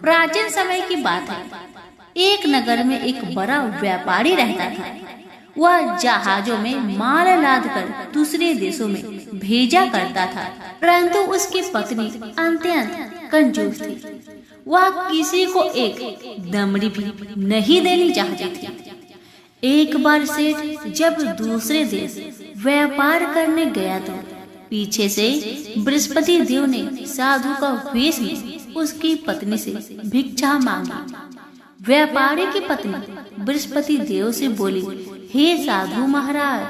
प्राचीन समय की बात है। एक नगर में एक बड़ा व्यापारी रहता था। वह जहाजों में माल लाद कर दूसरे देशों में भेजा करता था, परंतु उसकी पत्नी अत्यंत कंजूस थी। वह किसी को एक दमड़ी भी नहीं देनी चाहती थी। एक बार सेठ जब दूसरे देश व्यापार करने गया तो पीछे से बृहस्पति देव ने साधु का वेश में उसकी पत्नी से भिक्षा मांगी। व्यापारी की पत्नी बृहस्पति देव से बोली, हे साधु महाराज,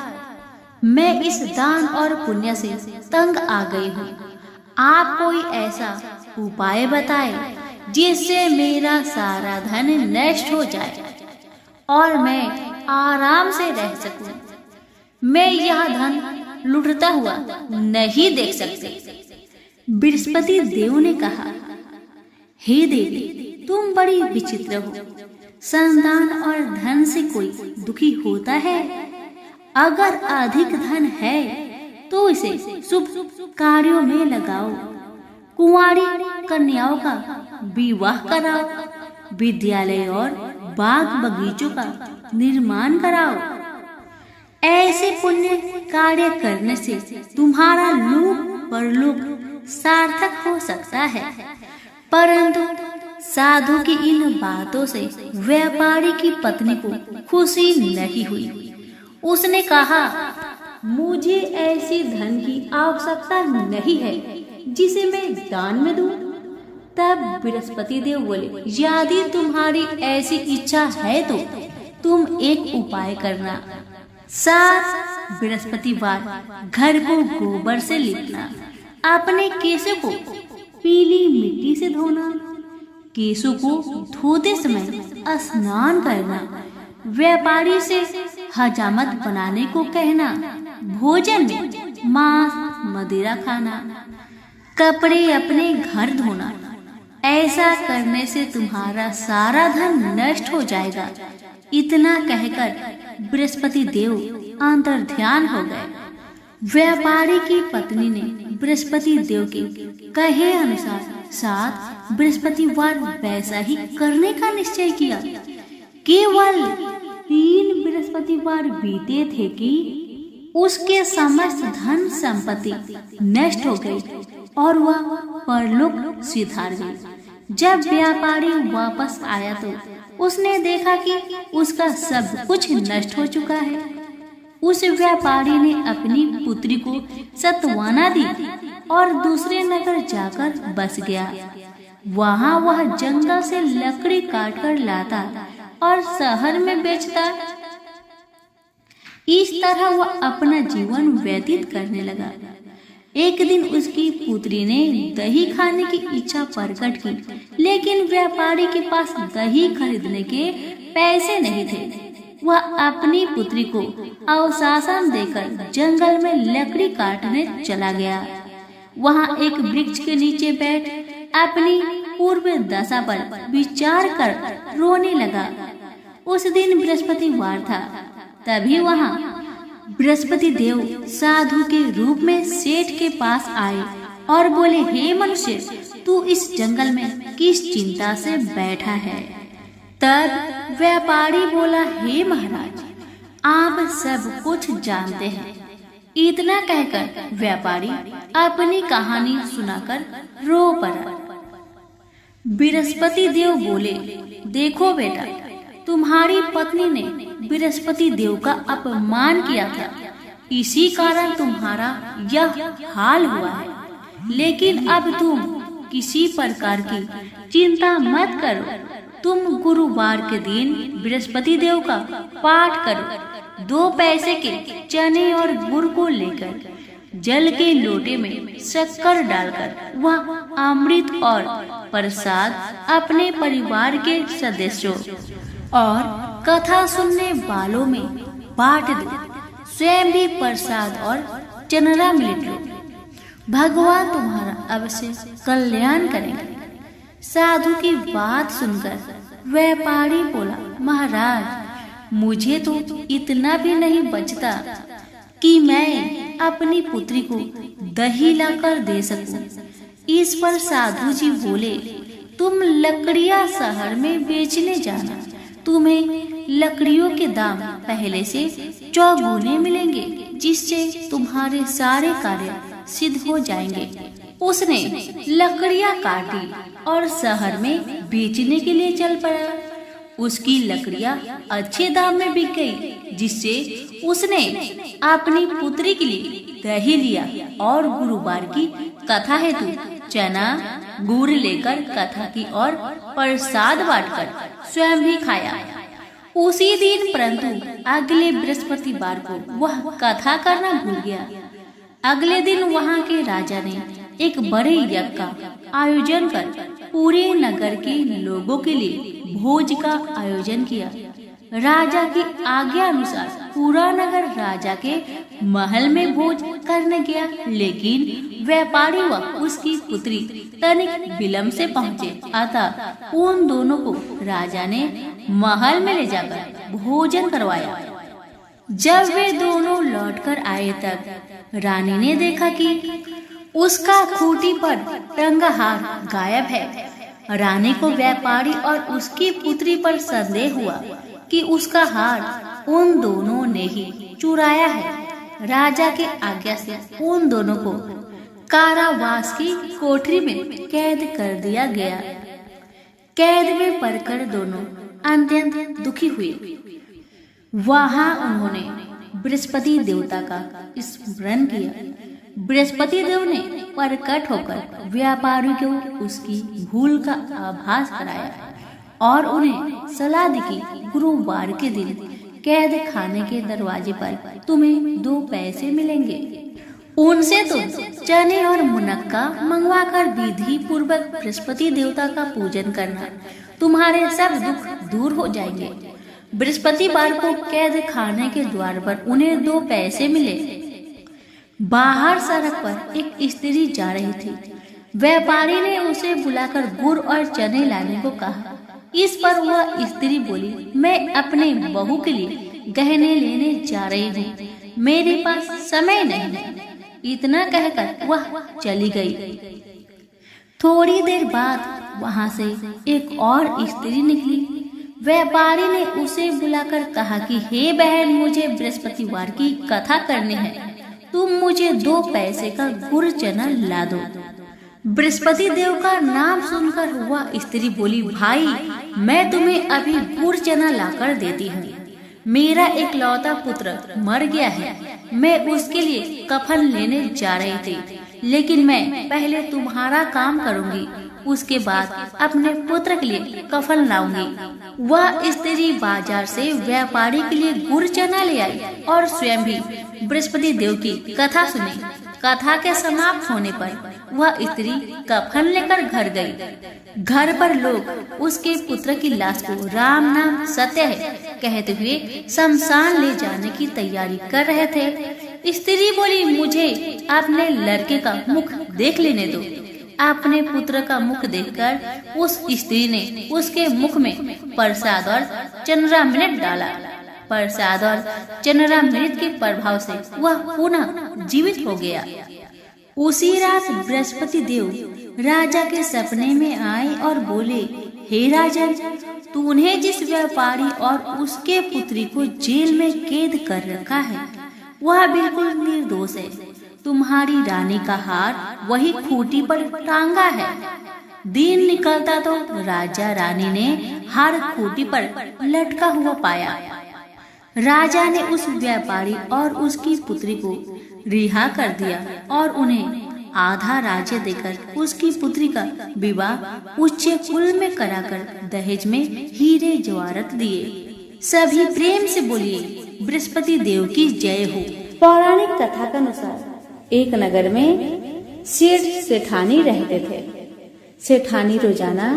मैं इस दान और पुण्य से तंग आ गई हूँ। आप कोई ऐसा उपाय बताए जिससे मेरा सारा धन नष्ट हो जाए और मैं आराम से रह सकूं। मैं यह धन लुटता हुआ नहीं देख सकती। बृहस्पति देव ने कहा, हे देवी, तुम बड़ी विचित्र हो। संतान और धन से कोई दुखी होता है? अगर अधिक धन है तो इसे शुभ कार्यों में लगाओ, कुंवारी कन्याओं का विवाह कराओ, विद्यालय और बाग बगीचों का निर्माण कराओ। ऐसे पुण्य कार्य करने से तुम्हारा लोक परलोक सार्थक हो सकता है। परंतु साधु की इन बातों से व्यापारी की पत्नी को खुशी नहीं हुई। उसने कहा, मुझे ऐसी धन की आवश्यकता नहीं है जिसे मैं दान में दूं। तब बृहस्पति देव बोले, यदि तुम्हारी ऐसी इच्छा है तो तुम एक उपाय करना। 7 बृहस्पतिवार घर को गोबर से लिपना, अपने केशों को पीली मिट्टी से धोना, केशों को धोते समय स्नान करना, व्यापारी से हजामत बनाने को कहना, भोजन में मांस मदिरा खाना, कपड़े अपने घर धोना। ऐसा करने से तुम्हारा सारा धन नष्ट हो जाएगा। इतना कहकर बृहस्पति देव अंतर्ध्यान हो गए। व्यापारी की पत्नी ने बृहस्पति देव के कहे अनुसार 7 बृहस्पतिवार वैसा ही करने का निश्चय किया। केवल 3 बृहस्पतिवार बीते थे कि उसके समस्त धन संपत्ति नष्ट हो गई और वह परलोक सिधार गई। जब व्यापारी वापस आया तो उसने देखा कि उसका सब कुछ नष्ट हो चुका है। उस व्यापारी ने अपनी पुत्री को सत्वाना दी और दूसरे नगर जाकर बस गया। वहाँ वह जंगल से लकड़ी काट कर लाता और शहर में बेचता। इस तरह वह अपना जीवन व्यतीत करने लगा। एक दिन उसकी पुत्री ने दही खाने की इच्छा प्रकट की, लेकिन व्यापारी के पास दही खरीदने के पैसे नहीं थे। वह अपनी पुत्री को अवशासन देकर जंगल में लकड़ी काटने चला गया। वहाँ एक वृक्ष के नीचे बैठ अपनी पूर्व दशा पर विचार कर रोने लगा। उस दिन बृहस्पतिवार था। तभी वहाँ बृहस्पति देव साधु के रूप में सेठ के पास आए और बोले, हे मनुष्य, तू इस जंगल में किस चिंता से बैठा है? तब व्यापारी बोला, हे महाराज, आप सब कुछ जानते हैं। इतना कहकर व्यापारी अपनी कहानी सुनाकर रो पड़ा। बृहस्पति देव बोले, देखो बेटा, तुम्हारी पत्नी ने बृहस्पति देव का अपमान किया था, इसी कारण तुम्हारा यह हाल हुआ है। लेकिन अब तुम किसी प्रकार की चिंता मत करो। तुम गुरुवार के दिन बृहस्पति देव का पाठ करो। 2 पैसे के चने और गुड़ को लेकर जल के लोटे में शक्कर डालकर वह अमृत और प्रसाद अपने परिवार के सदस्यों और कथा सुनने वालों में बांट दो। स्वयं भी प्रसाद और चंद्रामृत लो। भगवान तुम्हारा अवश्य कल्याण करेंगे। साधु की बात सुनकर व्यापारी बोला, महाराज, मुझे तो इतना भी नहीं बचता कि मैं अपनी पुत्री को दही लाकर दे सकूं। इस पर साधु जी बोले, तुम लकड़ियां शहर में बेचने जाना, तुम्हें लकड़ियों के दाम पहले से चौगुने मिलेंगे, जिससे तुम्हारे सारे कार्य सिद्ध हो जाएंगे। उसने लकड़ियां काटी और शहर में बेचने के लिए चल पड़ा। उसकी लकड़ियां अच्छे दाम में बिक गई, जिससे उसने अपनी पुत्री के लिए दही लिया और गुरुवार की कथा हेतु चना गुड़ लेकर कथा की और प्रसाद बांटकर स्वयं भी खाया। उसी दिन परंतु अगले बृहस्पतिवार को वह कथा करना भूल गया। अगले दिन वहां के राजा ने एक बड़े यज्ञ का आयोजन कर पूरे नगर के लोगों के लिए भोज का आयोजन किया। राजा की आज्ञा अनुसार पूरा नगर राजा के महल में भोज करने गया, लेकिन व्यापारी व उसकी पुत्री तनिक विलंब से पहुँचे। अतः उन दोनों को राजा ने महल में ले जाकर भोजन करवाया। जब वे दोनों लौटकर आए तब रानी ने देखा कि उसका खूंटी पर टंगा हार गायब है। रानी को व्यापारी और उसकी पुत्री पर संदेह हुआ कि उसका हार उन दोनों ने ही चुराया है। राजा के आज्ञा से उन दोनों को कारावास की कोठरी में कैद कर दिया गया। कैद में पड़कर दोनों अत्यंत दुखी हुए। वहां उन्होंने बृहस्पति देवता का स्मरण किया। बृहस्पति देव ने प्रकट होकर व्यापारी को उसकी भूल का आभास कराया और उन्हें सलाह दी कि गुरुवार के दिन कैद खाने के दरवाजे पर तुम्हें 2 पैसे मिलेंगे। उनसे तुम चने और मुनक्का मंगवाकर विधि पूर्वक बृहस्पति देवता का पूजन करना, तुम्हारे सब दुख दूर हो जाएंगे। बृहस्पतिवार को कैद खाने के द्वार पर उन्हें 2 पैसे मिले। बाहर सड़क पर एक स्त्री जा रही थी। व्यापारी ने उसे बुलाकर गुड़ और चने लाने को कहा। इस पर वह स्त्री बोली, मैं अपने बहू के लिए गहने लेने जा रही हूँ, मेरे पास समय नहीं है। इतना कहकर वह चली गई। थोड़ी देर बाद वहाँ से एक और स्त्री निकली। व्यापारी ने उसे बुलाकर कहा कि हे बहन, मुझे बृहस्पतिवार की कथा करनी है, तुम मुझे 2 पैसे का गुड़ चना ला दो। बृहस्पति देव का नाम सुनकर वह स्त्री बोली, भाई मैं तुम्हें अभी गुड़ चना लाकर देती हूँ। मेरा एक लौता पुत्र मर गया है, मैं उसके लिए कफन लेने जा रही थी, लेकिन मैं पहले तुम्हारा काम करूँगी, उसके बाद अपने पुत्र के लिए कफन लाऊंगी। वह स्त्री बाजार से व्यापारी के लिए गुड़ चना ले आई और स्वयं भी बृहस्पति देव की कथा सुनी। कथा के समाप्त होने पर वह स्त्री कफन लेकर घर गई। घर पर लोग उसके पुत्र की लाश को राम नाम सत्य है कहते हुए शमशान ले जाने की तैयारी कर रहे थे। स्त्री बोली, मुझे अपने लड़के का मुख देख लेने दो। अपने पुत्र का मुख देखकर उस स्त्री ने उसके मुख में प्रसाद और चंद्रामृत डाला। प्रसाद और चंद्रामृत के प्रभाव से वह पुनः जीवित हो गया। उसी रात बृहस्पति देव राजा के सपने में आए और बोले, हे राजन, तूने जिस व्यापारी और उसके पुत्री को जेल में कैद कर रखा है वह बिल्कुल निर्दोष है। तुम्हारी रानी का हार वही खूंटी पर टांगा है। दिन निकलता तो राजा रानी ने हार खूंटी पर लटका हुआ पाया। राजा ने उस व्यापारी और उसकी पुत्री को रिहा कर दिया और उन्हें आधा राज्य देकर उसकी पुत्री का विवाह उच्च कुल में कराकर दहेज में हीरे जवाहरात दिए। सभी प्रेम से बोलिए, बृहस्पति देव की जय हो। पौराणिक कथा के अनुसार एक नगर में सेठ सेठानी रहते थे। सेठानी रोजाना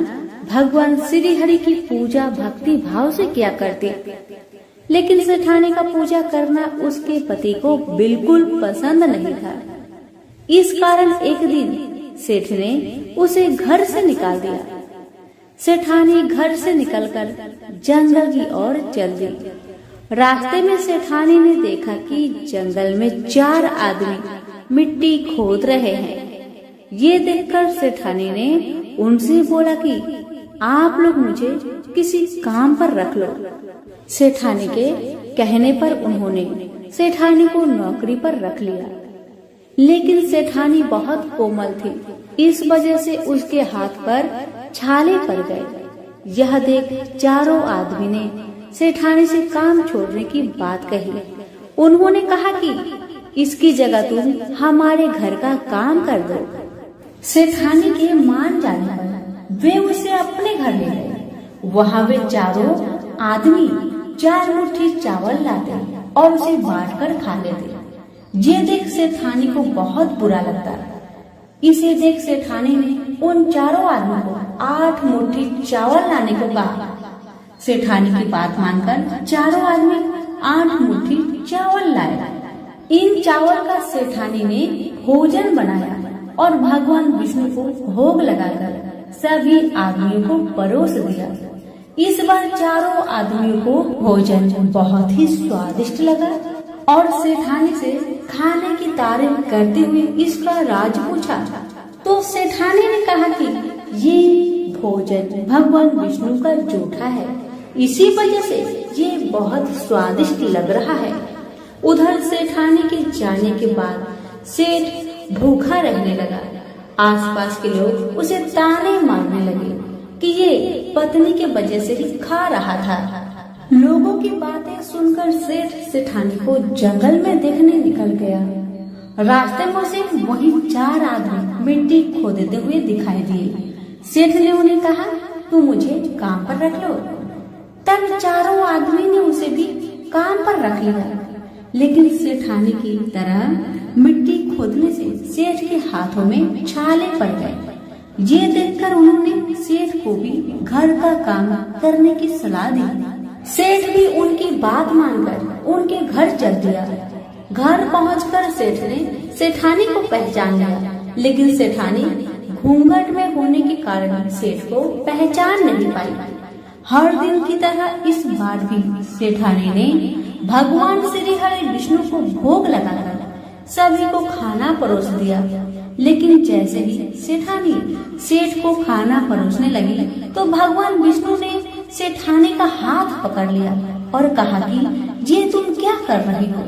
भगवान श्री हरि की पूजा भक्ति भाव से किया करती, लेकिन सेठानी का पूजा करना उसके पति को बिल्कुल पसंद नहीं था। इस कारण एक दिन सेठ ने उसे घर से निकाल दिया। सेठानी घर से निकलकर जंगल की ओर चल दी। रास्ते में सेठानी ने देखा कि जंगल में 4 आदमी मिट्टी खोद रहे हैं। ये देखकर सेठानी ने उनसे बोला कि आप लोग मुझे किसी काम पर रख लो। सेठानी के कहने पर उन्होंने सेठानी को नौकरी पर रख लिया, लेकिन सेठानी बहुत कोमल थी, इस वजह से उसके हाथ पर छाले पड़ गए। यह देख चारों आदमी ने सेठानी से काम छोड़ने की बात कही। उन्होंने कहा कि इसकी जगह तुम हमारे घर का काम कर दो। सेठानी के मान जाने पर वे उसे अपने घर ले गए। वहाँ वे चारों आदमी 4 मुट्ठी चावल लाते और उसे बांटकर खा लेते। ये देख सेठानी को बहुत बुरा लगता। इसे देख सेठानी ने उन चारों आदमियों को 8 मुट्ठी चावल लाने को कहा। सेठानी की बात मानकर चारों आदमी 8 मुट्ठी चावल लाए। इन चावल का सेठानी ने भोजन बनाया और भगवान विष्णु को भोग लगाकर सभी आदमियों को परोस दिया। इस बार चारों आदमियों को भोजन बहुत ही स्वादिष्ट लगा और सेठानी से खाने की तारीफ करते हुए इसका राज पूछा। तो सेठानी ने कहा कि ये भोजन भगवान विष्णु का जूठा है, इसी वजह से ये बहुत स्वादिष्ट लग रहा है। उधर सेठानी के जाने के बाद सेठ भूखा रहने लगा। आसपास के लोग उसे ताने मारने लगे कि ये पत्नी के वजह से ही खा रहा था। लोगों की बातें सुनकर सेठ सेठानी को जंगल में देखने निकल गया। रास्ते में उसे वही 4 आदमी मिट्टी खोदते हुए दिखाई दिए। सेठ ने उन्हें कहा, तुम मुझे काम पर रख लो। तब चारों आदमी ने उसे भी काम पर रख लिया, लेकिन सेठानी की तरह मिट्टी खोदने से सेठ के हाथों में छाले पड़ गए। ये देखकर उन्होंने सेठ को भी घर का काम करने की सलाह दी। सेठ भी उनकी बात मानकर उनके घर चल दिया। घर पहुंचकर सेठ ने सेठानी को पहचान लिया, लेकिन सेठानी घूंघट में होने के कारण सेठ को पहचान नहीं पाई। हर दिन की तरह इस बार भी सेठानी ने भगवान श्री हरि विष्णु को भोग लगाकर सभी को खाना परोस दिया। लेकिन जैसे ही सेठानी सेठ को खाना परोसने लगी तो भगवान विष्णु ने सेठानी का हाथ पकड़ लिया और कहा कि ये तुम क्या कर रही हो।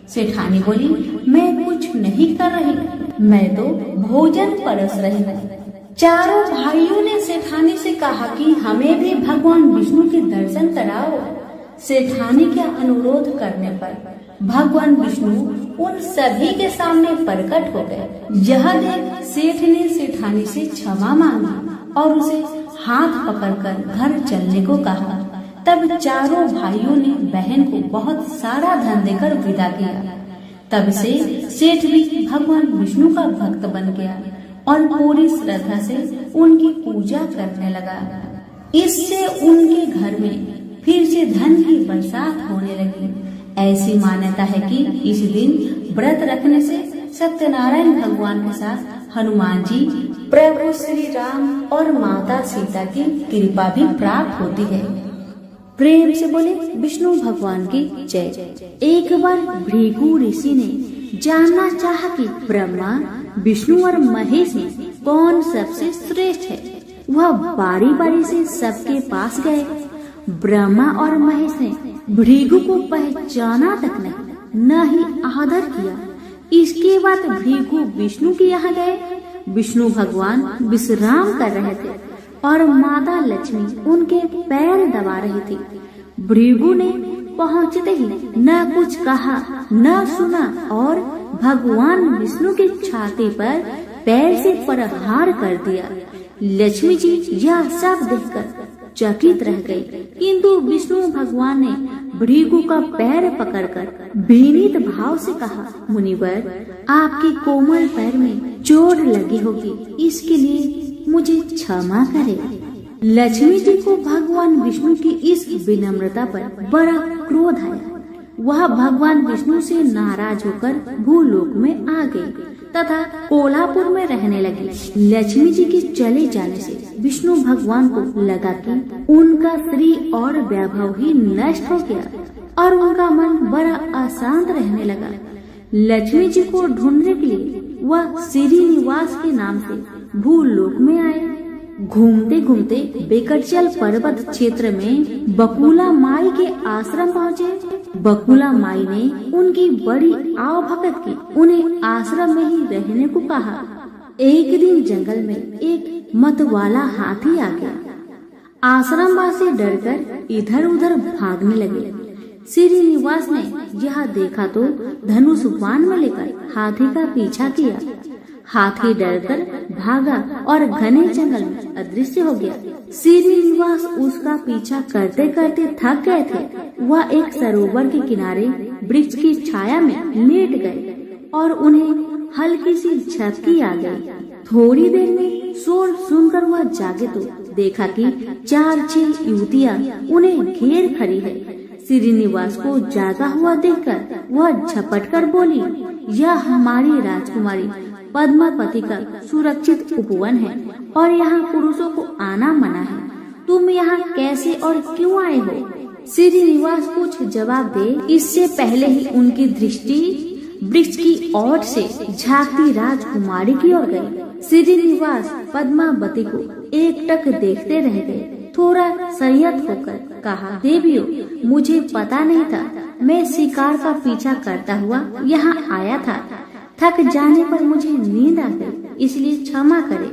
सेठानी बोली, मैं कुछ नहीं कर रही, मैं तो भोजन परोस रही हूँ। चारों भाइयों ने सेठानी से कहा कि हमें भी भगवान विष्णु के दर्शन कराओ। सेठानी के अनुरोध करने पर भगवान विष्णु उन सभी के सामने प्रकट हो गए। यह देख सेठ ने सेठानी से क्षमा मांगी और उसे हाथ पकड़कर घर चलने को कहा। तब चारों भाइयों ने बहन को बहुत सारा धन देकर विदा किया। तब से सेठ भी भगवान विष्णु का भक्त बन गया और पूरी श्रद्धा से उनकी पूजा करने लगा। इससे उनके घर में फिर से धन की बरसात होने लगी। ऐसी मान्यता है कि इस दिन व्रत रखने से सत्यनारायण भगवान के साथ हनुमान जी, प्रभु श्री राम और माता सीता की कृपा भी प्राप्त होती है। प्रेम से बोले विष्णु भगवान की जय। एक बार भृगु ऋषि ने जानना चाहा कि ब्रह्मा, विष्णु और महेश में कौन सबसे श्रेष्ठ है। वह बारी बारी से सबके पास गए। ब्रह्मा और महेश ने भृगु को पहचाना तक नहीं, न ही आदर किया। इसके बाद भृगु विष्णु के यहाँ गए। विष्णु भगवान विश्राम कर रहे थे और माता लक्ष्मी उनके पैर दबा रही थी। भृगु ने पहुँचते ही न कुछ कहा न सुना और भगवान विष्णु के छाती पर पैर से प्रहार कर दिया। लक्ष्मी जी यह सब देखकर चकित रह गई, किंतु विष्णु भगवान ने भृगु का पैर पकड़कर विनीत भाव से कहा, मुनिवर, आपके कोमल पैर में चोट लगी होगी, इसके लिए मुझे क्षमा करें। लक्ष्मी जी को भगवान विष्णु की इस विनम्रता पर बड़ा क्रोध आया। वह भगवान विष्णु से नाराज होकर भूलोक में आ गई तथा कोल्हापुर में रहने लगी। लक्ष्मी जी के चले जाने से विष्णु भगवान को लगा कि उनका श्री और वैभव ही नष्ट हो गया और उनका मन बड़ा अशांत रहने लगा। लक्ष्मी जी को ढूंढने के लिए वह श्रीनिवास के नाम से भूलोक में आए। घूमते घूमते बेकटचल पर्वत क्षेत्र में बकुला माई के आश्रम पहुँचे। बकुला माई ने उनकी बड़ी आव भगत की, उन्हें आश्रम में ही रहने को कहा। एक दिन जंगल में एक मतवाला हाथी आ गया। आश्रमवासी डरकर इधर उधर भागने लगे। श्रीनिवास ने यह देखा तो धनुष बाण में लेकर हाथी का पीछा किया। हाथी डरकर भागा और घने जंगल में अदृश्य हो गया। श्रीनिवास उसका पीछा करते करते थक गए थे। वह एक सरोवर के किनारे वृक्ष की छाया में लेट गए और उन्हें हल्की सी झपकी आ गई। थोड़ी देर में शोर सुनकर वह जागे तो देखा कि 4-6 युवतियां उन्हें घेर खड़ी है। श्रीनिवास को जागा हुआ देखकर वह झपटकर बोली, यह हमारी राजकुमारी पद्मावती का सुरक्षित उपवन है और यहाँ पुरुषों को आना मना है। तुम यहाँ कैसे और क्यों आए हो? श्रीनिवास कुछ जवाब दे इससे पहले ही उनकी दृष्टि वृक्ष की ओर से झांकती राजकुमारी की ओर गई। श्रीनिवास पद्मावती को एकटक देखते रह गए। थोड़ा संयत होकर कहा, देवियों, मुझे पता नहीं था। मैं शिकार का पीछा करता हुआ यहाँ आया था। थक जाने पर मुझे नींद आ गई, इसलिए क्षमा करें।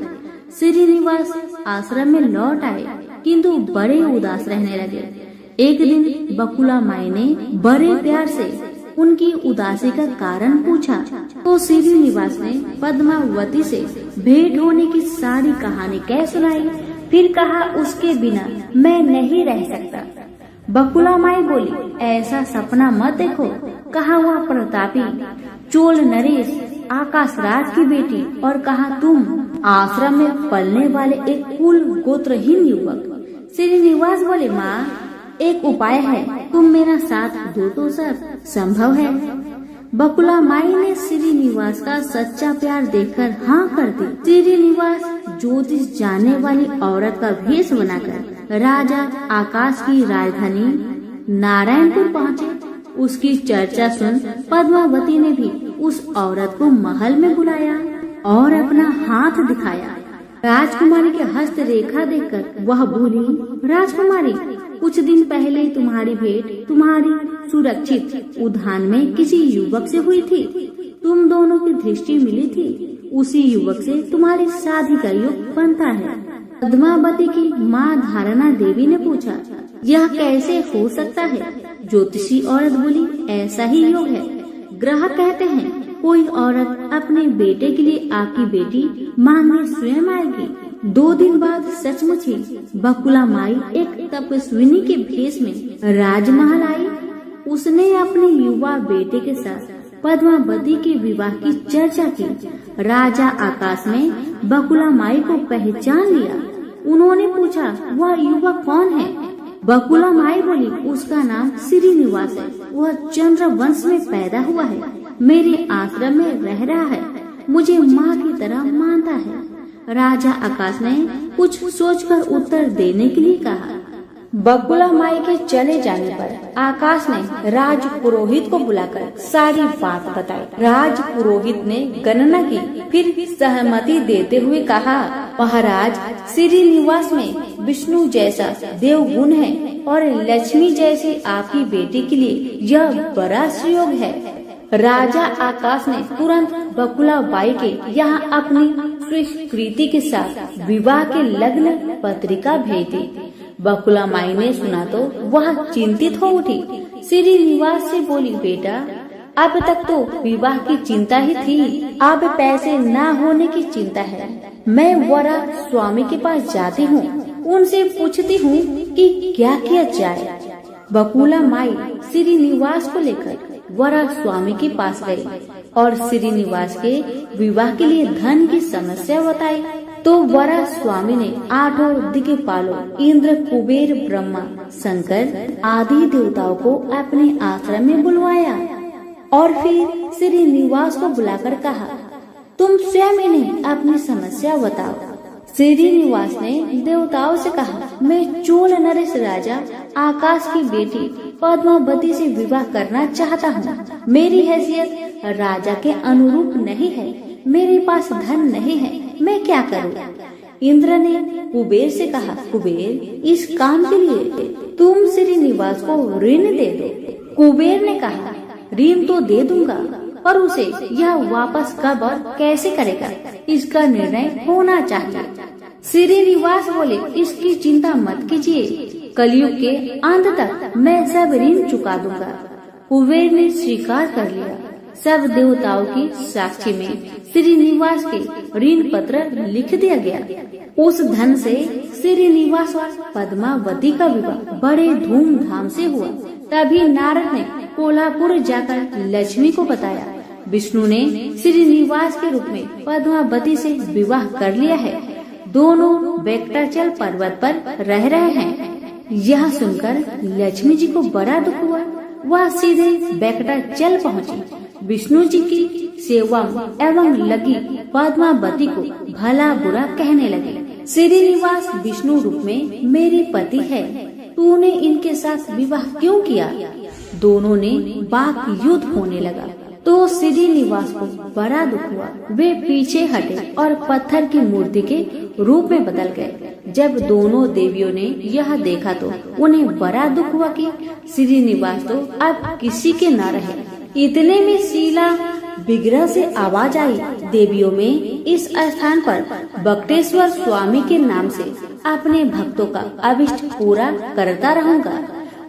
श्रीनिवास आश्रम में लौट आए किंतु बड़े उदास रहने लगे। एक दिन बकुला माई ने बड़े प्यार से उनकी उदासी का कारण पूछा तो श्रीनिवास ने पद्मावती से भेंट होने की सारी कहानी कह सुनाई। फिर कहा, उसके बिना मैं नहीं रह सकता। बकुला माई बोली, ऐसा सपना मत देखो। कहा वह प्रतापी चोल नरेश आकाशराज की बेटी और कहा तुम आश्रम में पलने वाले एक कुल गोत्रहीन युवक। श्रीनिवास बोले, माँ, एक उपाय है, तुम मेरा साथ दो तो सब संभव है। बकुला माई ने श्रीनिवास का सच्चा प्यार देखकर हाँ कर दी। श्रीनिवास ज्योतिष जानने वाली औरत का भेष बनाकर राजा आकाश की राजधानी नारायणपुर पहुँचे। उसकी चर्चा सुन पद्मावती ने भी उस औरत को महल में बुलाया और अपना हाथ दिखाया। राजकुमारी के हस्त रेखा देखकर वह बोली, राजकुमारी, कुछ दिन पहले तुम्हारी भेंट तुम्हारी सुरक्षित उद्यान में किसी युवक से हुई थी। तुम दोनों की दृष्टि मिली थी। उसी युवक से तुम्हारी शादी का योग बनता है। पद्मावती की माँ धारणा देवी ने पूछा, यह कैसे हो सकता है? ज्योतिषी औरत बोली, ऐसा ही योग है। ग्रह कहते हैं कोई औरत अपने बेटे के लिए आपकी बेटी मांगने स्वयं आएगी। 2 दिन बाद सचमुच ही बकुला माई एक तपस्विनी के भेष में राजमहल आई। उसने अपने युवा बेटे के साथ पद्मावती के विवाह की चर्चा की। राजा आकाश ने बकुला माई को पहचान लिया। उन्होंने पूछा, वह युवक कौन है? बकुला माई बोली, उसका नाम श्रीनिवास है। वह चंद्र वंश में पैदा हुआ है। मेरे आश्रम में रह रहा है। मुझे माँ की तरह मानता है। राजा आकाश ने कुछ सोचकर उत्तर देने के लिए कहा। बकुला माई के चले जाने पर आकाश ने राज पुरोहित को बुलाकर सारी बात बताई। राज पुरोहित ने गणना की, फिर सहमति देते हुए कहा, महाराज, श्रीनिवास में विष्णु जैसा देवगुण है और लक्ष्मी जैसी आपकी बेटी के लिए यह बड़ा सुयोग है। राजा आकाश ने तुरंत बकुला बाई के यहाँ अपनी स्वीकृति के साथ विवाह के लग्न पत्रिका भेज दी। बकुला माई ने सुना तो वह चिंतित हो उठी। श्रीनिवास से बोली, बेटा, अब तक तो विवाह की चिंता ही थी, अब पैसे न होने की चिंता है। मैं वरा स्वामी के पास जाती हूँ, उनसे पूछती हूँ कि क्या किया जाए। बकुला माई श्रीनिवास को लेकर वरा स्वामी के पास गई और श्रीनिवास के विवाह के लिए धन की समस्या बताई। तो वरा स्वामी ने 8 दिक्पालों इंद्र, कुबेर, ब्रह्मा, शंकर आदि देवताओं को अपने आश्रम में बुलवाया और फिर श्रीनिवास को बुलाकर कहा, तुम स्वयं इन्हें अपनी समस्या बताओ। श्रीनिवास ने देवताओं से कहा, मैं चोल नरेश राजा आकाश की बेटी पद्मावती से विवाह करना चाहता हूँ। मेरी हैसियत राजा के अनुरूप नहीं है, मेरे पास धन नहीं है, मैं क्या करूँ? इंद्र ने कुबेर से कहा, कुबेर, इस काम के लिए तुम श्रीनिवास को ऋण दे दो। कुबेर ने कहा, ऋण तो दे दूंगा, पर उसे यह वापस कब और कैसे करेगा, इसका निर्णय होना चाहिए। श्रीनिवास बोले, इसकी चिंता मत कीजिए, कलयुग के अंत तक मैं सब ऋण चुका दूंगा। कुबेर ने स्वीकार कर लिया। सब देवताओं की साक्षी में श्रीनिवास के ऋण पत्र लिख दिया गया। उस धन से श्रीनिवास और पद्मावती का विवाह बड़े धूमधाम से हुआ। तभी नारद ने कोल्हापुर जाकर लक्ष्मी को बताया, विष्णु ने श्रीनिवास के रूप में पद्मावती से विवाह कर लिया है। दोनों वेंकटाचल पर्वत पर रह रहे हैं। यह सुनकर लक्ष्मी जी को बड़ा दुख हुआ। वह सीधे वेंकटाचल पहुँची। विष्णु जी की सेवा एवं लगी पद्मावती को भला बुरा कहने लगे। श्रीनिवास विष्णु रूप में मेरी पति है, तूने इनके साथ विवाह क्यों किया? दोनों ने वाक युद्ध होने लगा। तो श्रीनिवास को बड़ा दुख हुआ। वे पीछे हटे और पत्थर की मूर्ति के रूप में बदल गए। जब दोनों देवियों ने यह देखा तो उन्हें बड़ा दुख हुआ कि श्रीनिवास तो अब किसी के न रहे। इतने में शीला विग्रह से आवाज आई, देवियों में इस स्थान पर बक्टेश्वर स्वामी के नाम से अपने भक्तों का अभिष्ट पूरा करता रहूंगा।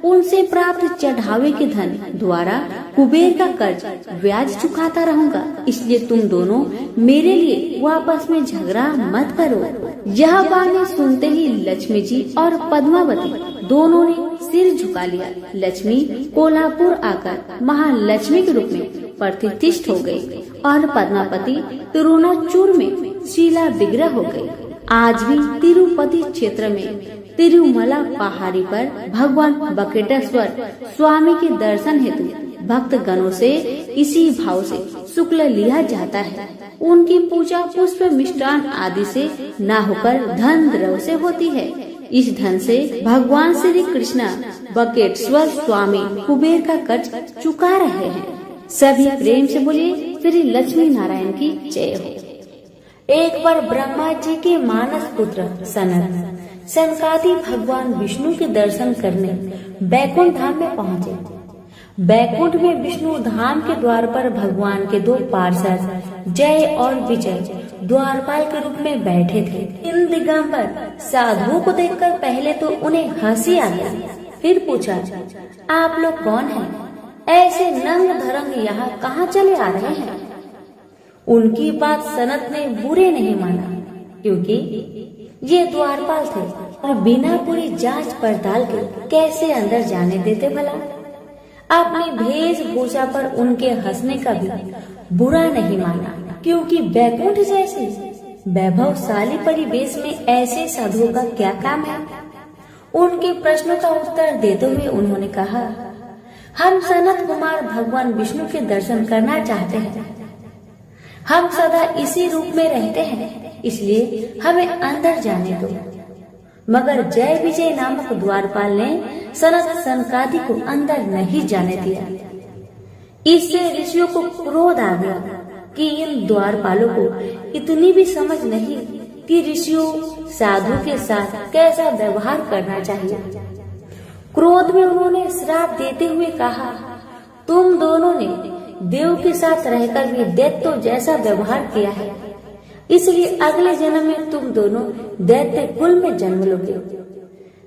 उनसे प्राप्त चढ़ावे के धन द्वारा कुबेर का कर्ज ब्याज चुकाता रहूंगा। इसलिए तुम दोनों मेरे लिए आपस में झगड़ा मत करो। यह बातें सुनते ही लक्ष्मी जी और पद्मावती दोनों ने सिर झुका लिया। लक्ष्मी कोल्हापुर आकर महालक्ष्मी के रूप में प्रतिष्ठित हो गई और पद्मावती तिरुनाचूर में शीला विग्रह हो गई। आज भी तिरुपति क्षेत्र में तिरुमला पहाड़ी पर भगवान बकेटेश्वर स्वामी के दर्शन हेतु भक्त गणों से इसी भाव से शुक्ल लिया जाता है। उनकी पूजा पुष्प मिष्टान आदि से न होकर धन द्रव्य से होती है। इस धन से भगवान श्री कृष्ण बकेटेश्वर स्वामी कुबेर का कर्ज चुका रहे हैं। सभी प्रेम से बोलिए श्री लक्ष्मी नारायण की जय हो। एक बार ब्रह्मा जी के मानस पुत्र सनत सनकादि भगवान विष्णु के दर्शन करने बैकुंठ धाम में पहुँचे। बैकुंठ में विष्णु धाम के द्वार पर भगवान के दो पार्षद जय और विजय द्वारपाल के रूप में बैठे थे। इन दिगंबर साधुओं को देखकर पहले तो उन्हें हंसी आ गई, फिर पूछा, आप लोग कौन हैं? ऐसे नंग धरंग यहाँ कहाँ चले आ रहे हैं? उनकी बात सनत ने बुरे नहीं माना, क्योंकि ये द्वारपाल थे और बिना पूरी जांच पड़ताल के कैसे अंदर जाने देते भला। अपनी वेशभूषा पर उनके हंसने का भी बुरा नहीं माना, क्योंकि बैकुंठ जैसे वैभवशाली परिवेश में ऐसे साधुओं का क्या काम है। उनके प्रश्नों का उत्तर देते हुए उन्होंने कहा, हम सनत कुमार भगवान विष्णु के दर्शन करना चाहते हैं। हम सदा इसी रूप में रहते हैं, इसलिए हमें अंदर जाने दो। मगर जय विजय नामक द्वारपाल ने सनत सनकादि को अंदर नहीं जाने दिया। इससे ऋषियों को क्रोध आ गया कि इन द्वारपालों को इतनी भी समझ नहीं कि ऋषियों साधु के साथ कैसा व्यवहार करना चाहिए। क्रोध में उन्होंने श्राप देते हुए कहा, तुम दोनों ने देव के साथ रहकर भी दैत्य जैसा व्यवहार किया है, इसलिए अगले जन्म में तुम दोनों दैत्य कुल में जन्म लोगे।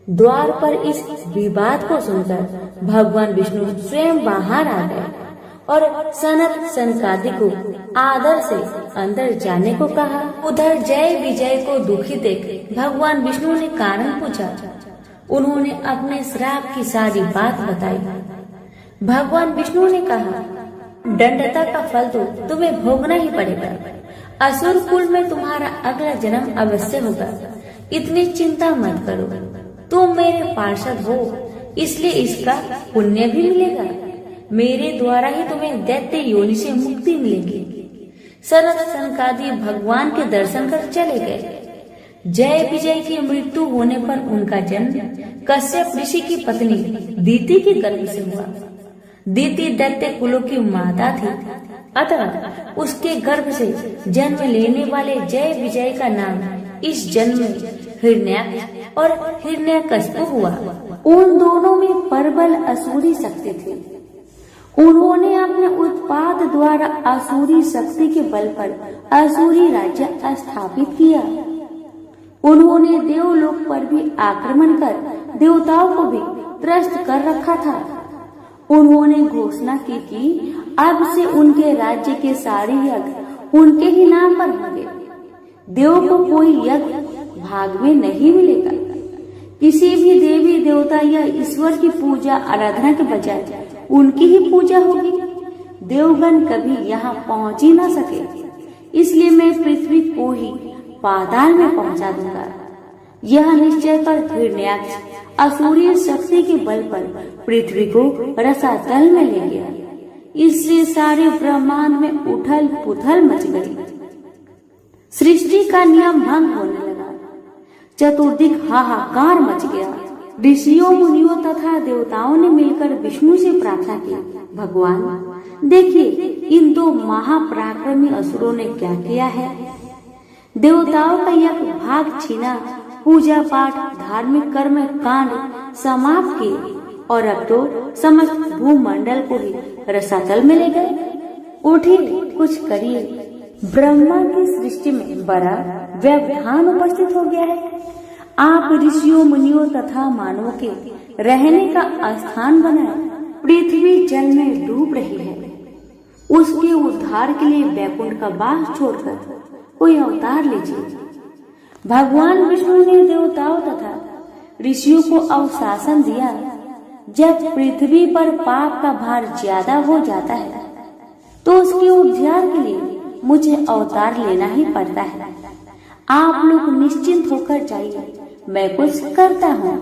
द्वार पर इस विवाद को सुनकर भगवान विष्णु स्वयं बाहर आ गए और सनत सनकादि को आदर से अंदर जाने को कहा। उधर जय विजय को दुखी देख भगवान विष्णु ने कारण पूछा। उन्होंने अपने श्राप की सारी बात बताई। भगवान विष्णु ने कहा, दंडता का फल तो तुम्हें भोगना ही पड़ेगा। असुर कुल में तुम्हारा अगला जन्म अवश्य होगा। इतनी चिंता मत करो, तुम मेरे पार्षद हो, इसलिए इसका पुण्य भी मिलेगा। मेरे द्वारा ही तुम्हें दैत्य योनि से मुक्ति मिलेगी। सनत सनकादि भगवान के दर्शन कर चले गए। जय विजय की मृत्यु होने पर उनका जन्म कश्यप ऋषि की पत्नी दीति के गर्भ से हुआ। दीति दैत्य कुलों की माता थी, अतः उसके गर्भ से जन्म लेने वाले जय विजय का नाम इस जन्म में हिरण्याक्ष और हिरण्यकशिपु हुआ। उन दोनों में प्रबल असुरी शक्ति थी। उन्होंने अपने उत्पाद द्वारा असुरी शक्ति के बल पर असुरी राज्य स्थापित किया। उन्होंने देवलोक पर भी आक्रमण कर देवताओं को भी त्रस्त कर रखा था। उन्होंने घोषणा की कि अब से उनके राज्य के सारे यज्ञ उनके ही नाम पर होंगे। देव को कोई यज्ञ भाग में नहीं मिलेगा। किसी भी देवी देवता या ईश्वर की पूजा आराधना के बजाय उनकी ही पूजा होगी। देवगण कभी यहाँ पहुँच ही न सके, इसलिए मैं पृथ्वी को ही पाताल में पहुँचा दूंगा। यह निश्चय कर हिरण्याक्ष असुरीय शक्ति के बल पर पृथ्वी को रसातल में ले गया। इससे सारे ब्रह्मांड में उथल पुथल मच गई। सृष्टि का नियम भंग होने लगा। चतुर्दिक हाहाकार मच गया। ऋषियों मुनियों तथा देवताओं ने मिलकर विष्णु से प्रार्थना की, भगवान देखिए, इन दो महापराक्रमी असुरों ने क्या किया है। देवताओं का यज्ञ भाग छीना, पूजा पाठ धार्मिक कर्म कांड समाप्त किए और अब तो समस्त भूमंडल को ही रसातल में ले गए। उठिए, कुछ करिए। ब्रह्मा की सृष्टि में बड़ा व्यवधान उपस्थित हो गया है। आप ऋषियों मुनियों तथा मानवों के रहने का स्थान बनाए। पृथ्वी जल में डूब रही है। उसके उद्धार के लिए वैकुंठ का वास छोड़कर कोई अवतार लीजिए। भगवान विष्णु ने देवताओं तथा ऋषियों को अवशासन दिया। जब पृथ्वी पर पाप का भार ज्यादा हो जाता है तो उसके उद्धार के लिए मुझे अवतार लेना ही पड़ता है। आप लोग निश्चिंत होकर जाइए, मैं कुछ करता हूँ।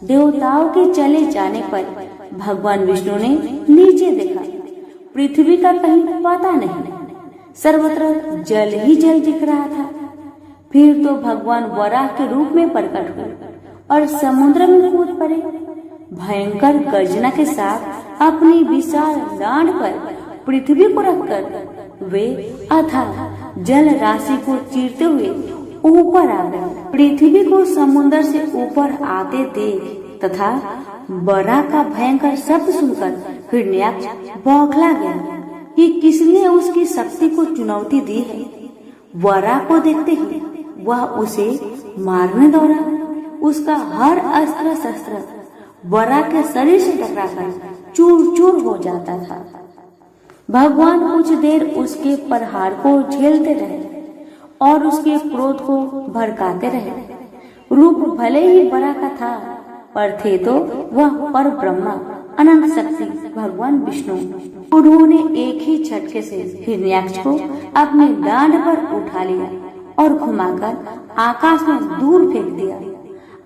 देवताओं के चले जाने पर भगवान विष्णु ने नीचे देखा। पृथ्वी का कहीं पता नहीं, सर्वत्र जल ही जल दिख रहा था। फिर तो भगवान वराह के रूप में प्रकट हुए और समुद्र में कूद पड़े। भयंकर गर्जना के साथ अपनी विशाल डांड पर पृथ्वी को रखकर वे अथाह जल राशि को चीरते हुए ऊपर आ गए। पृथ्वी को समुद्र से ऊपर आते देख तथा वराह का भयंकर शब्द सुनकर हिरण्याक्ष बौखला गया कि किसने उसकी शक्ति को चुनौती दी है। वराह को देखते ही वह उसे मारने दौड़ा। उसका हर अस्त्र शस्त्र वराह के शरीर से टकराकर चूर चूर हो जाता था। भगवान कुछ देर उसके प्रहार को झेलते रहे और उसके क्रोध को भड़काते रहे। रूप भले ही वराह का था, पर थे तो वह पर ब्रह्मा अनंत शक्ति भगवान विष्णु। उन्होंने एक ही झटके से हिरण्याक्ष को अपने डांड पर उठा लिया और घुमाकर आकाश में दूर फेंक दिया।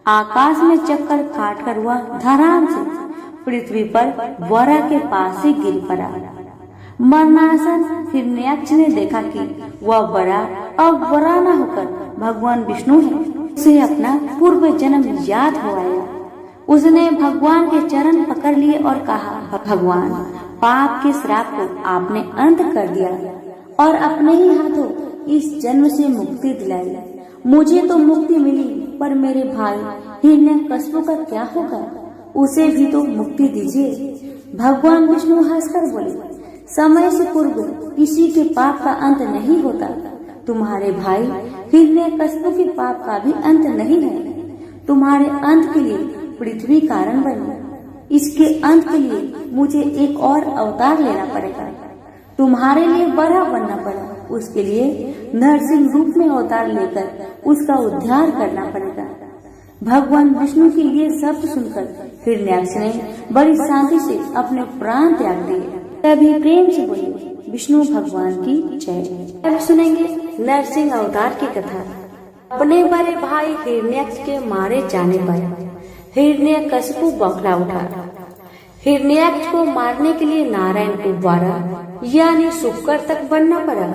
आकाश में चक्कर काटकर वह धड़ाम से पृथ्वी पर वराह के पास से गिर पड़ा। मरणासन हिरण्याक्ष ने देखा कि वह वराह अब वराह न होकर भगवान विष्णु है। उसे अपना पूर्व जन्म याद हो आया। उसने भगवान के चरण पकड़ लिए और कहा, भगवान, पाप के श्राप को आपने अंत कर दिया और अपने ही हाथों इस जन्म से मुक्ति दिलाई। मुझे तो मुक्ति मिली, पर मेरे भाई हिरण्यकशिपु का क्या होगा? उसे भी तो मुक्ति दीजिए। भगवान विष्णु हंसकर बोले, समय से पूर्व किसी के पाप का अंत नहीं होता। तुम्हारे भाई हिरण्यकशिपु के पाप का भी अंत नहीं है। तुम्हारे अंत के लिए पृथ्वी कारण बनी। इसके अंत के लिए मुझे एक और अवतार लेना पड़ेगा। तुम्हारे लिए वराह बनना पड़ा। उसके लिए नरसिंह रूप में अवतार लेकर उसका उद्धार करना पड़ेगा। भगवान विष्णु के ये शब्द सुनकर हिरण्याक्ष ने बड़ी शांति से अपने प्राण त्याग दिए। तभी प्रेम से बोले, विष्णु भगवान की जय। अब सुनेंगे नरसिंह अवतार की कथा। अपने बड़े भाई हिरण्याक्ष के मारे जाने पर हिरण्यकशिपु बौखला उठा। हिरण्याक्ष को मारने के लिए नारायण को वराह यानी शुक्र तक बनना पड़ा।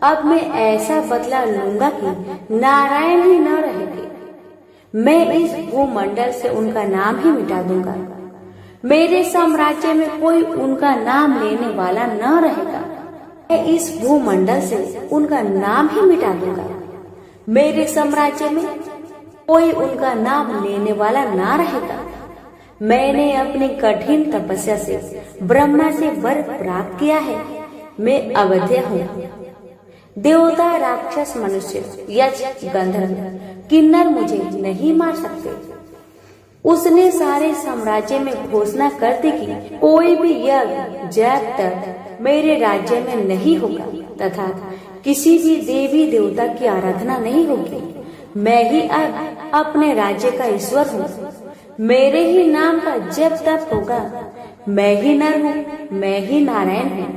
अब मैं ऐसा बदला लूंगा कि नारायण ही न रहेंगे। मैं इस भूमंडल से उनका नाम ही मिटा दूंगा। मेरे साम्राज्य में कोई उनका नाम लेने वाला न रहेगा। मैं इस भूमंडल से उनका नाम ही मिटा दूंगा। मेरे साम्राज्य में कोई उनका नाम लेने वाला ना रहेगा। मैंने अपनी कठिन तपस्या से ब्रह्मा से वर प्राप्त किया है। मैं अवध्य हूँ। देवता, राक्षस, मनुष्य, यक्ष, गंधर्व, किन्नर मुझे नहीं मार सकते। उसने सारे साम्राज्य में घोषणा कर दी कि कोई भी यज्ञ जब तक मेरे राज्य में नहीं होगा तथा किसी भी देवी देवता की आराधना नहीं होगी। मैं ही अब अपने राज्य का ईश्वर हूँ। मेरे ही नाम का जब तक होगा। मैं ही नर हूँ, मैं ही नारायण हूँ।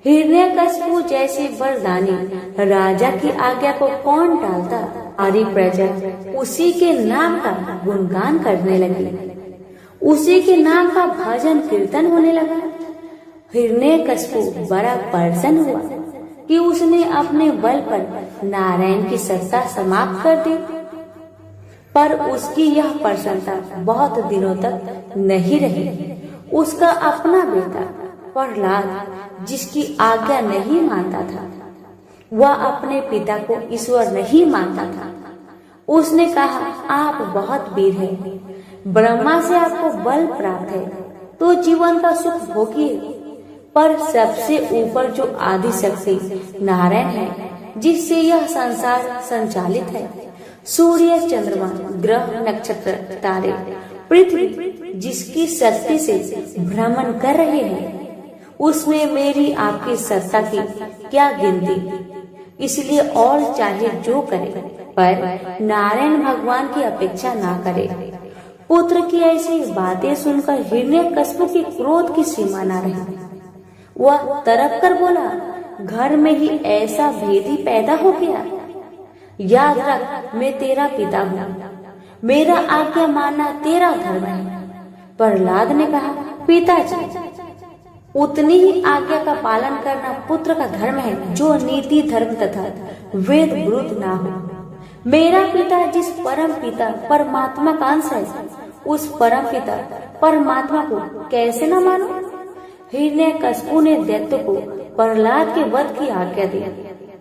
हिरण्यकशिपु जैसे वरदानी राजा की आज्ञा को कौन टालता। सारी प्रजा उसी के नाम का गुणगान करने लगी। उसी के नाम का भजन कीर्तन होने लगा। हिरण्यकशिपु बड़ा प्रसन्न हुआ कि उसने अपने बल पर नारायण की सत्ता समाप्त कर दी। पर उसकी यह प्रसन्नता बहुत दिनों तक नहीं रही। उसका अपना बेटा प्रहलाद, जिसकी आज्ञा नहीं मानता था, वह अपने पिता को ईश्वर नहीं मानता था। उसने कहा, आप बहुत वीर हैं। ब्रह्मा से आपको बल प्राप्त है तो जीवन का सुख भोगिए। पर सबसे ऊपर जो आदि शक्ति नारायण है, जिससे यह संसार संचालित है, सूर्य, चंद्रमा, ग्रह, नक्षत्र, तारे, पृथ्वी जिसकी शक्ति से भ्रमण कर रहे हैं, उसमें मेरी आपकी सत्ता की क्या गिनती। इसलिए और चाहे जो करे, पर नारायण भगवान की अपेक्षा ना करे। पुत्र की ऐसी बातें सुनकर हिरण्यकशिपु की क्रोध की सीमा न रही। वह तड़प कर बोला, घर में ही ऐसा भेदी पैदा हो गया। याद रख, मैं तेरा पिता हूँ। मेरा आज्ञा मानना तेरा धर्म है। प्रहलाद ने कहा, पिताजी, उतनी ही आज्ञा का पालन करना पुत्र का धर्म है जो नीति, धर्म तथा वेद विरुद्ध ना हो। मेरा पिता जिस परम पिता परमात्मा का अंश है, उस परम पिता परमात्मा को कैसे न मानो। हिरण्यकशिपु ने दैत्य को प्रहलाद के वध की आज्ञा दी।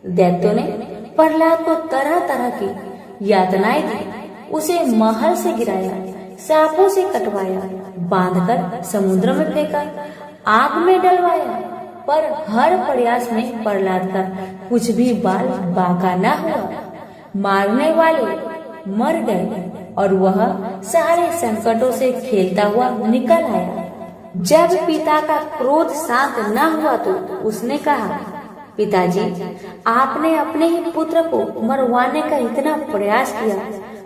दैत्यों ने प्रहलाद को तरह तरह की यातनाएं दी। उसे महल से गिराया, सांपों से कटवाया, बांधकर समुद्र में फेंका, आग में डलवाया। पर हर प्रयास में प्रहलाद का कुछ भी बाल बांका न हुआ। मारने वाले मर गए और वह सारे संकटों से खेलता हुआ निकल आया। जब पिता का क्रोध शांत न हुआ तो उसने कहा, पिताजी, आपने अपने ही पुत्र को मरवाने का इतना प्रयास किया,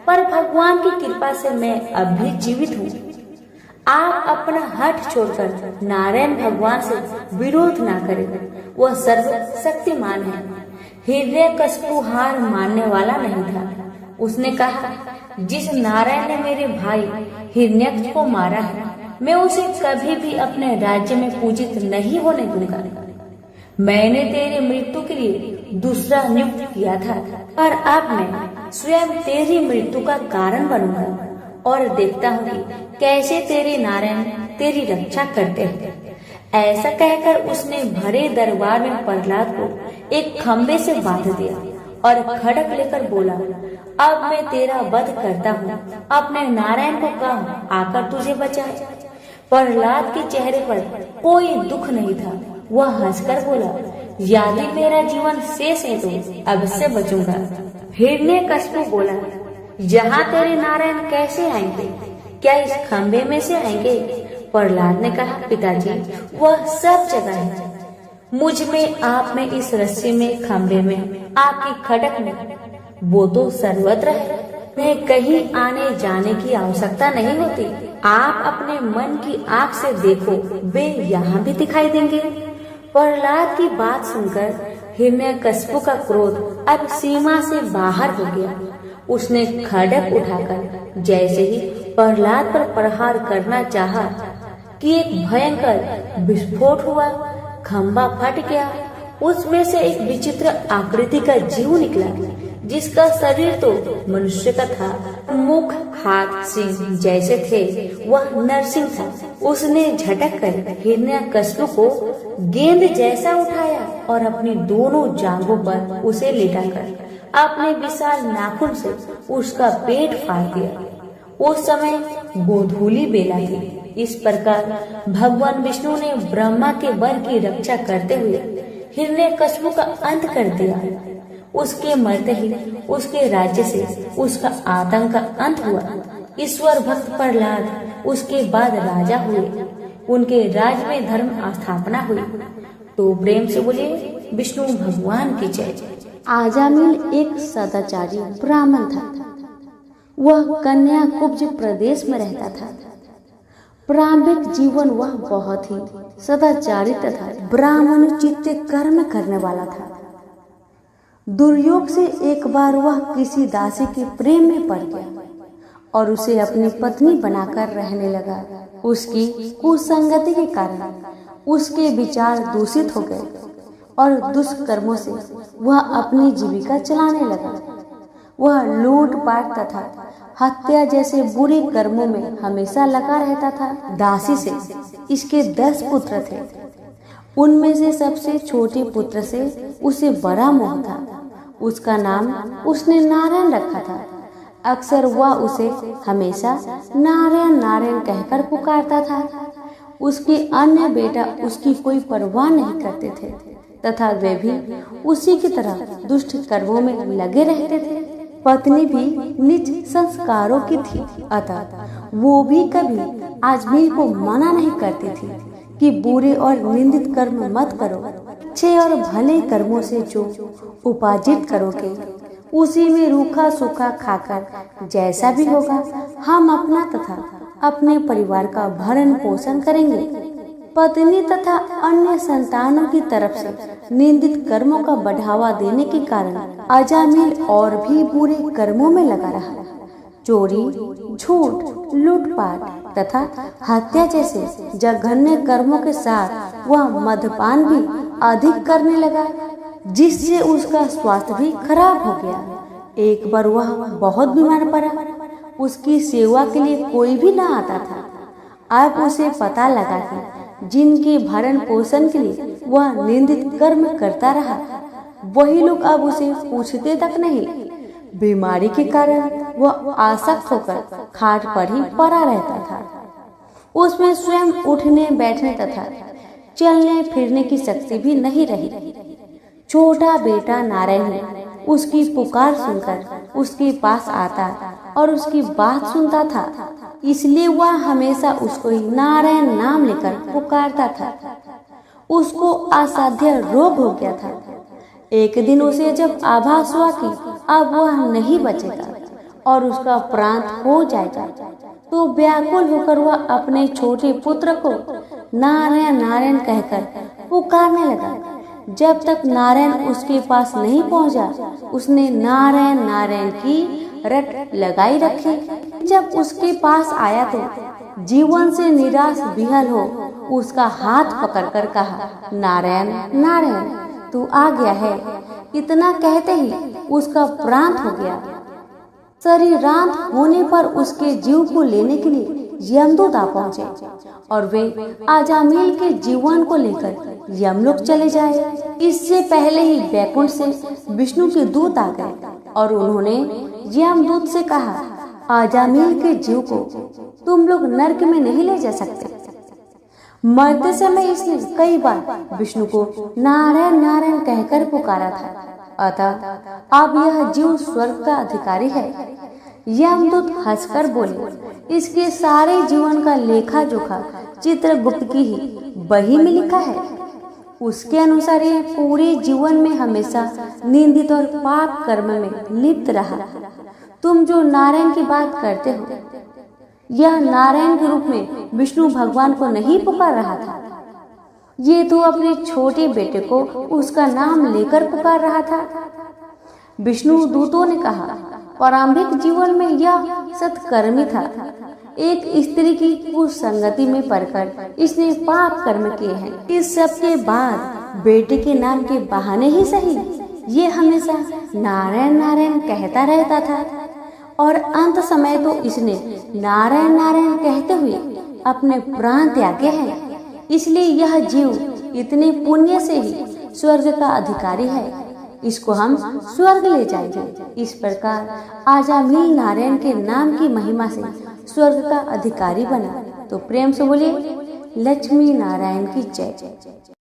पर भगवान की कृपा से मैं अब भी जीवित हूँ। आप अपना हठ छोड़कर नारायण भगवान से विरोध ना करें। वह सर्वशक्तिमान है। हिरण्यकशिपु हार मानने वाला नहीं था। उसने कहा, जिस नारायण ने मेरे भाई हिरण्यकशिपु को मारा है, मैं उसे कभी भी अपने राज्य में पूजित नहीं होने दूंगा। मैंने तेरी मृत्यु के लिए दूसरा नियुक्त किया था, पर अब मैं स्वयं तेरी मृत्यु का कारण बनूंगा और देखता हूँ कि कैसे तेरे नारायण तेरी रक्षा करते हैं। ऐसा कहकर उसने भरे दरबार में प्रहलाद को एक खम्बे से बांध दिया और खड़क लेकर बोला, अब मैं तेरा वध करता हूँ। अपने नारायण को कह आकर तुझे बचाए। प्रहलाद के चेहरे पर कोई दुख नहीं था। वह हंसकर बोला, यदि मेरा जीवन शेष है तो अवश्य बचूंगा। हिरण्यकशिपु बोला, यहाँ तेरे नारायण कैसे आएंगे? क्या इस खम्बे में से आएंगे? प्रहलाद ने कहा, पिताजी, वह सब जगह है। मुझ में, आप में, इस रस्सी में, खम्बे में, आपकी खड़क में, वो तो सर्वत्र है। उन्हें कहीं आने जाने की आवश्यकता नहीं होती। आप अपने मन की आँख से देखो, वे यहाँ भी दिखाई देंगे। प्रहलाद की बात सुनकर हिरण्यकशिपु का क्रोध अब सीमा से बाहर हो गया। उसने खड्ग उठाकर जैसे ही प्रहलाद पर प्रहार करना चाहा कि एक भयंकर विस्फोट हुआ। खंबा फट गया। उसमें से एक विचित्र आकृति का जीव निकला, जिसका शरीर तो मनुष्य का था। मुख, हाथ, सिंह जैसे थे। वह नरसिंह था। उसने झटक कर हिरण्यकशिपु को गेंद जैसा उठाया और अपनी दोनों जांघों पर उसे लिटाकर अपने विशाल नाखून से उसका पेट फाड़ दिया। उस समय गोधूली बेला थी। इस प्रकार भगवान विष्णु ने ब्रह्मा के वर की रक्षा करते हुए हिरण्यकश्यप का अंत कर दिया। उसके मरते ही उसके राज्य से उसका आतंक का अंत हुआ। ईश्वर भक्त प्रहलाद उसके बाद राजा हुए। उनके राज्य में धर्म स्थापना हुई। तो प्रेम से बोले विष्णु भगवान की जय। आजामिल एक सदाचारी ब्राह्मण था। वह कन्याकुब्ज प्रदेश में रहता था। प्रारंभिक जीवन वह बहुत ही सदाचारी तथा ब्राह्मणोचित कर्म करने वाला था। दुर्योग से एक बार वह किसी दासी के प्रेम में पड़ गया और उसे अपनी पत्नी बनाकर रहने लगा। उसकी कुसंगति के कारण उसके विचार दूषित हो गए और दुष्कर्मों से वह अपनी जीविका चलाने लगा। वह लूटपाट तथा हत्या जैसे बुरे कर्मों में हमेशा लगा रहता था। दासी से इसके 10 पुत्र थे। उनमें से सबसे छोटे पुत्र से उसे बड़ा मोह था। उसका नाम उसने नारायण रखा था। अक्सर वह उसे हमेशा नारायण नारायण कहकर पुकारता था। उसके अन्य बेटा उसकी कोई परवाह नहीं करते थे तथा वे भी उसी की तरह दुष्ट कर्मों में लगे रहते थे। पत्नी भी नीच संस्कारों की थी, अतः वो भी कभी आजमीर को मना नहीं करती थी कि बुरे और निंदित कर्म मत करो। अच्छे और भले कर्मों से जो उपार्जित करोगे उसी में रूखा सूखा खाकर जैसा भी होगा हम अपना तथा अपने परिवार का भरण पोषण करेंगे। पत्नी तथा अन्य संतानों की तरफ से निंदित कर्मों का बढ़ावा देने के कारण अजामिल और भी बुरे कर्मों में लगा रहा। चोरी, झूठ, लूटपाट तथा हत्या जैसे जघन्य कर्मों के साथ वह मद्यपान भी अधिक करने लगा, जिससे उसका स्वास्थ्य भी खराब हो गया। एक बार वह बहुत बीमार पड़ा। उसकी सेवा के लिए कोई भी न आता था। अब उसे पता लगा कि जिनके भरण पोषण के लिए वह निंदित कर्म करता रहा, वही लोग अब उसे पूछते तक नहीं। बीमारी के कारण वह आसक्त होकर खाट पर ही पड़ा रहता था। उसमें स्वयं उठने बैठने तथा चलने फिरने की शक्ति भी नहीं रही। छोटा बेटा नारायण उसकी पुकार सुनकर उसके पास आता और उसकी बात सुनता था, इसलिए वह हमेशा उसको नारायण नाम लेकर पुकारता था। उसको असाध्य रोग हो गया था। एक दिन उसे जब आभास हुआ कि अब वह नहीं बचेगा और उसका प्राण हो जाएगा, तो व्याकुल होकर वह अपने छोटे पुत्र को नारायण नारायण कहकर पुकारने लगा। जब तक नारायण उसके पास नहीं पहुंचा, उसने नारायण नारायण की रट लगाई रखी। जब उसके पास आया तो जीवन से निराश विहल हो उसका हाथ पकड़कर कहा, नारायण नारायण तू आ गया है। इतना कहते ही उसका प्राण हो गया। शरीरांत होने पर उसके जीव को लेने के लिए यमदूत आ पहुंचे और वे अजामिल के जीवन को लेकर यमलोक चले जाए। इससे पहले ही बैकुंठ से विष्णु के दूत आ गए और उन्होंने यमदूत से कहा, अजामिल के जीव को तुम लोग नरक में नहीं ले जा सकते। मरते समय इसने कई बार विष्णु को नारायण नारायण कहकर पुकारा था, अतः अब यह जीव स्वर्ग का अधिकारी है। यमदूत हंसकर बोले, इसके सारे जीवन का लेखा जोखा चित्रगुप्त की ही बही में लिखा है। उसके अनुसार यह पूरे जीवन में हमेशा निंदित और पाप कर्म में लिप्त रहा। तुम जो नारायण की बात करते हो, यह नारायण के रूप में विष्णु भगवान को नहीं पुकार रहा था। ये तो अपने छोटे बेटे को उसका नाम लेकर पुकार रहा था। विष्णु दूतों ने कहा, प्रारंभिक जीवन में यह सत्कर्मी था। एक स्त्री की कुसंगति में पड़कर इसने पाप कर्म किए हैं। इस सब के बाद बेटे के नाम के बहाने ही सही ये हमेशा नारायण नारायण कहता रहता था और अंत समय तो इसने नारायण नारायण कहते हुए अपने प्राण त्यागे हैं। इसलिए यह जीव इतने पुण्य से ही स्वर्ग का अधिकारी है। इसको हम स्वर्ग ले जाएंगे। इस प्रकार आजामिल नारायण के नाम की महिमा से स्वर्ग का अधिकारी बना। तो प्रेम से बोलिए लक्ष्मी नारायण की जय।